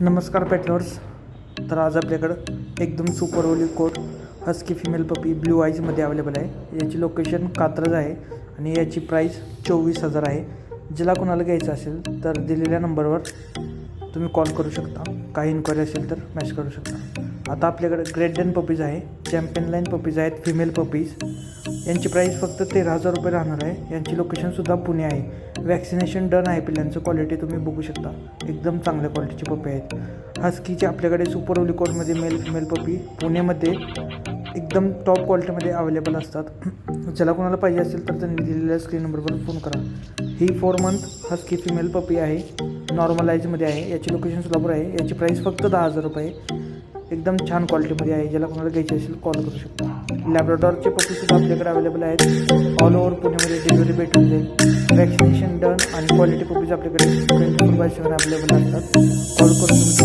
नमस्कार पेटलर्स. तर आज आपल्याकडं एकदम सुपर ओली कोट हस्की फिमेल पपी ब्लू आईजमध्ये अवेलेबल आहे. याची लोकेशन कात्रज आहे आणि याची प्राईस 24,000 आहे. ज्याला कोणाला घ्यायचं असेल तर दिलेल्या नंबरवर तुम्ही कॉल करू शकता. काही इन्क्वायरी असेल तर मॅसेज करू शकता. आता आपल्याकडे ग्रेट डेन पपीज आहे, चॅम्पियन लाईन पपीज आहेत, फिमेल पपीज. यांची प्राईस फक्त 13,000 रुपये राहणार आहे. यांची लोकेशनसुद्धा पुणे आहे. वॅक्सिनेशन डन आहे. पिल्लांचं क्वालिटी तुम्ही बघू शकता, एकदम चांगल्या क्वालिटीची पपी आहेत. हस्कीचे आपल्याकडे सुपर ओली कोटमध्ये मेल फिमेल पपी पुणेमध्ये एकदम टॉप क्वालिटीमध्ये अवेलेबल असतात. ज्याला कोणाला पाहिजे असेल तर त्यांनी दिलेल्या स्क्रीन नंबरवर फोन करा. ही 4 मंथ हस्की फिमेल पपी आहे, नॉर्मलाईजमध्ये आहे. याची लोकेशन सोलापूर आहे. याची प्राईस फक्त 10,000 रुपये. एकदम छान क्वालिटीमध्ये आहे. ज्याला कोणाला घ्यायची असेल कॉल करू शकता. लॅब्राडॉरचे पपीसुद्धा आपल्याकडे अवेलेबल आहेत. ऑल ओव्हर पुण्यामध्ये डिलिव्हरी भेटून जाईल. वॅक्सिनेशन डन आणि क्वालिटी पपीज आपल्याकडे 24/7 अवेलेबल असतात. कॉल करून तुम्ही